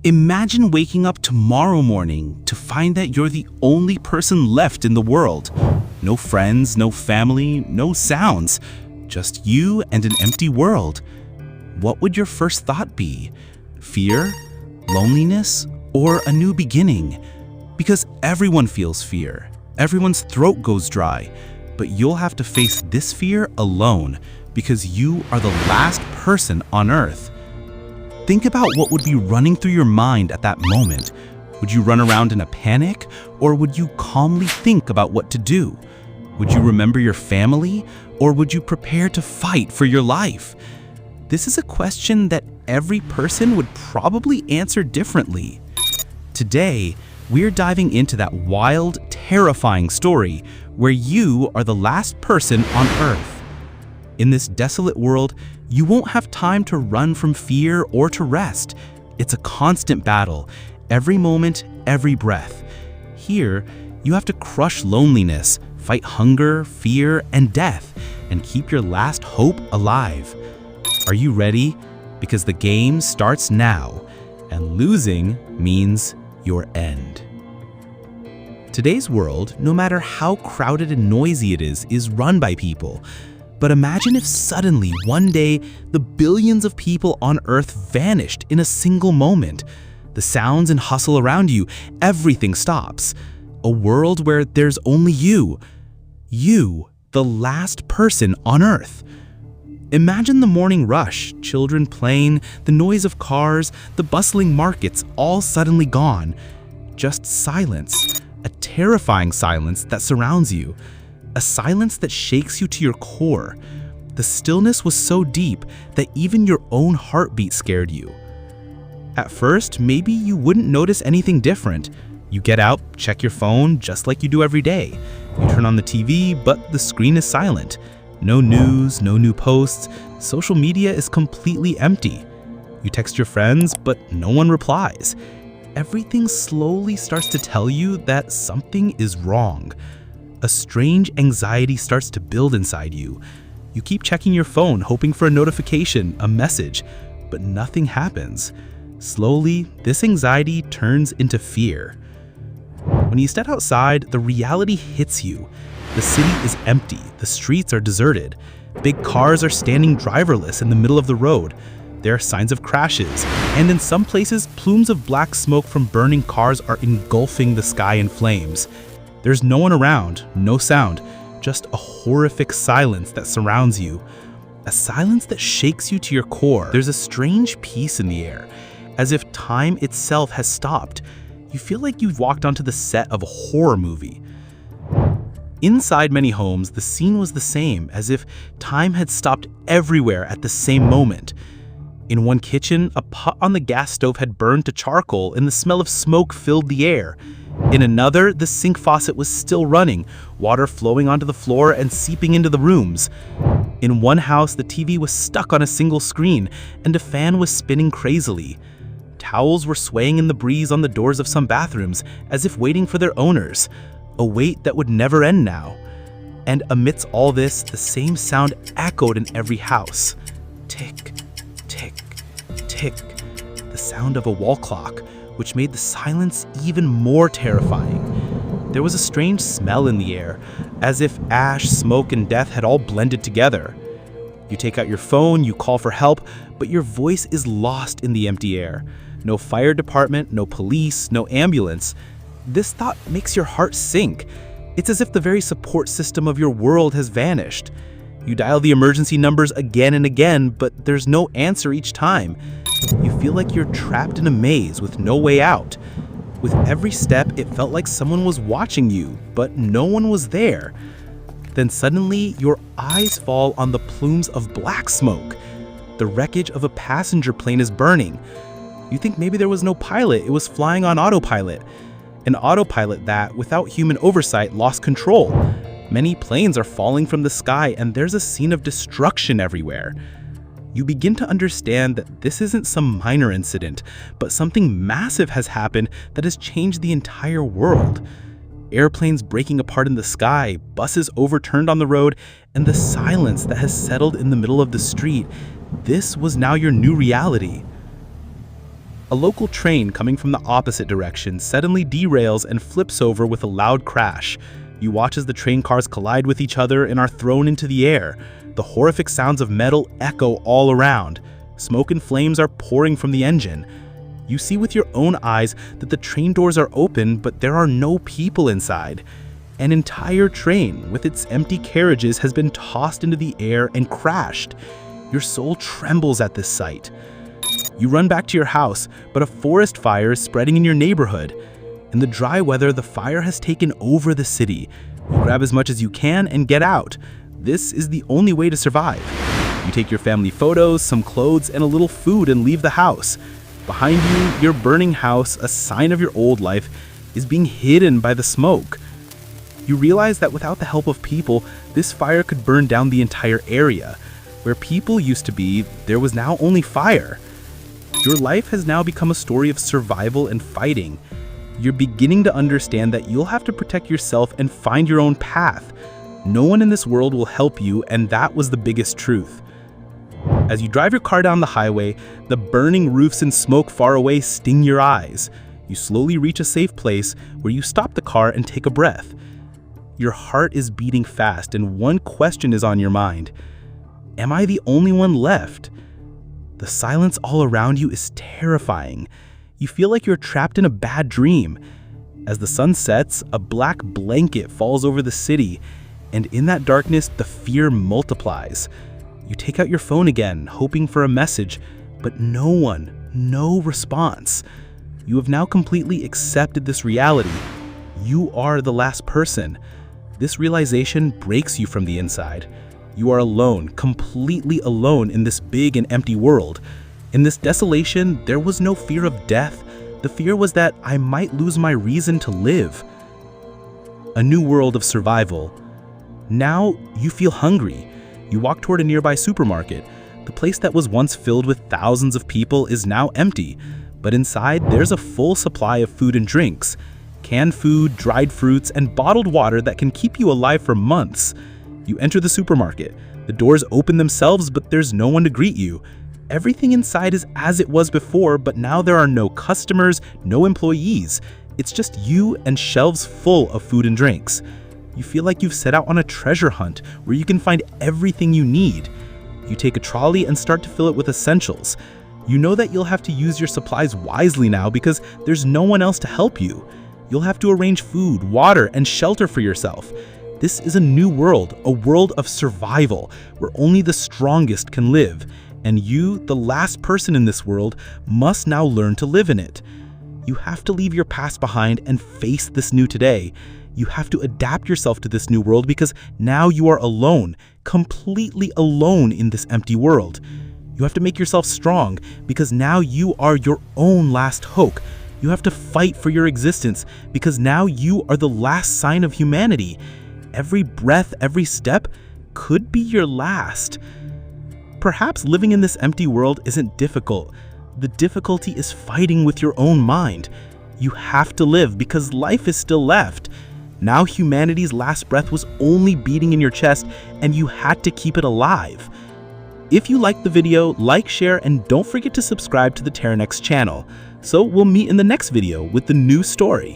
Imagine waking up tomorrow morning to find that you're the only person left in the world. No friends, no family, no sounds, just you and an empty world. What would your first thought be? Fear, loneliness, or a new beginning? Because everyone feels fear. Everyone's throat goes dry. But you'll have to face this fear alone because you are the last person on Earth. Think about what would be running through your mind at that moment. Would you run around in a panic, or would you calmly think about what to do? Would you remember your family, or would you prepare to fight for your life? This is a question that every person would probably answer differently. Today, we're diving into that wild, terrifying story where you are the last person on Earth. In this desolate world, you won't have time to run from fear or to rest. It's a constant battle, every moment, every breath. Here, you have to crush loneliness, fight hunger, fear, and death, and keep your last hope alive. Are you ready? Because the game starts now, and losing means your end. Today's world, no matter how crowded and noisy it is run by people. But imagine if suddenly, one day, the billions of people on Earth vanished in a single moment. The sounds and hustle around you, everything stops. A world where there's only you. You, the last person on Earth. Imagine the morning rush, children playing, the noise of cars, the bustling markets, all suddenly gone. Just silence, a terrifying silence that surrounds you. A silence that shakes you to your core. The stillness was so deep that even your own heartbeat scared you. At first, maybe you wouldn't notice anything different. You get out, check your phone, just like you do every day. You turn on the TV, but the screen is silent. No news, no new posts. Social media is completely empty. You text your friends, but no one replies. Everything slowly starts to tell you that something is wrong. A strange anxiety starts to build inside you. You keep checking your phone, hoping for a notification, a message, but nothing happens. Slowly, this anxiety turns into fear. When you step outside, the reality hits you. The city is empty, the streets are deserted. Big cars are standing driverless in the middle of the road. There are signs of crashes, and in some places, plumes of black smoke from burning cars are engulfing the sky in flames. There's no one around, no sound, just a horrific silence that surrounds you. A silence that shakes you to your core. There's a strange peace in the air, as if time itself has stopped. You feel like you've walked onto the set of a horror movie. Inside many homes, the scene was the same, as if time had stopped everywhere at the same moment. In one kitchen, a pot on the gas stove had burned to charcoal and the smell of smoke filled the air. In another, the sink faucet was still running, water flowing onto the floor and seeping into the rooms. In one house, the TV was stuck on a single screen, and a fan was spinning crazily. Towels were swaying in the breeze on the doors of some bathrooms, as if waiting for their owners, a wait that would never end now. And amidst all this, the same sound echoed in every house. Tick, tick, tick, the sound of a wall clock, which made the silence even more terrifying. There was a strange smell in the air, as if ash, smoke, and death had all blended together. You take out your phone, you call for help, but your voice is lost in the empty air. No fire department, no police, no ambulance. This thought makes your heart sink. It's as if the very support system of your world has vanished. You dial the emergency numbers again and again, but there's no answer each time. You feel like you're trapped in a maze with no way out. With every step, it felt like someone was watching you, but no one was there. Then suddenly, your eyes fall on the plumes of black smoke. The wreckage of a passenger plane is burning. You think maybe there was no pilot, it was flying on autopilot. An autopilot that, without human oversight, lost control. Many planes are falling from the sky, and there's a scene of destruction everywhere. You begin to understand that this isn't some minor incident, but something massive has happened that has changed the entire world. Airplanes breaking apart in the sky, buses overturned on the road, and the silence that has settled in the middle of the street. This was now your new reality. A local train coming from the opposite direction suddenly derails and flips over with a loud crash. You watch as the train cars collide with each other and are thrown into the air. The horrific sounds of metal echo all around. Smoke and flames are pouring from the engine. You see with your own eyes that the train doors are open, but there are no people inside. An entire train with its empty carriages has been tossed into the air and crashed. Your soul trembles at this sight. You run back to your house, but a forest fire is spreading in your neighborhood. In the dry weather, the fire has taken over the city. You grab as much as you can and get out. This is the only way to survive. You take your family photos, some clothes, and a little food and leave the house. Behind you, your burning house, a sign of your old life, is being hidden by the smoke. You realize that without the help of people, this fire could burn down the entire area. Where people used to be, there was now only fire. Your life has now become a story of survival and fighting. You're beginning to understand that you'll have to protect yourself and find your own path. No one in this world will help you, and that was the biggest truth. As you drive your car down the highway, the burning roofs and smoke far away sting your eyes. You slowly reach a safe place where you stop the car and take a breath. Your heart is beating fast, and one question is on your mind. Am I the only one left? The silence all around you is terrifying. You feel like you're trapped in a bad dream. As the sun sets, a black blanket falls over the city, and in that darkness, the fear multiplies. You take out your phone again, hoping for a message, but no response. You have now completely accepted this reality. You are the last person. This realization breaks you from the inside. You are alone, completely alone in this big and empty world. In this desolation, there was no fear of death. The fear was that I might lose my reason to live. A new world of survival. Now you feel hungry. You walk toward a nearby supermarket. The place that was once filled with thousands of people is now empty, but inside there's a full supply of food and drinks. Canned food, dried fruits, and bottled water that can keep you alive for months. You enter the supermarket. The doors open themselves, but there's no one to greet you. Everything inside is as it was before, but now there are no customers, no employees. It's just you and shelves full of food and drinks. You feel like you've set out on a treasure hunt where you can find everything you need. You take a trolley and start to fill it with essentials. You know that you'll have to use your supplies wisely now because there's no one else to help you. You'll have to arrange food, water, and shelter for yourself. This is a new world, a world of survival, where only the strongest can live. And you, the last person in this world, must now learn to live in it. You have to leave your past behind and face this new today. You have to adapt yourself to this new world because now you are alone, completely alone in this empty world. You have to make yourself strong because now you are your own last hope. You have to fight for your existence because now you are the last sign of humanity. Every breath, every step could be your last. Perhaps living in this empty world isn't difficult. The difficulty is fighting with your own mind. You have to live because life is still left. Now humanity's last breath was only beating in your chest and you had to keep it alive. If you liked the video, like, share, and don't forget to subscribe to the Terronex channel. So we'll meet in the next video with the new story.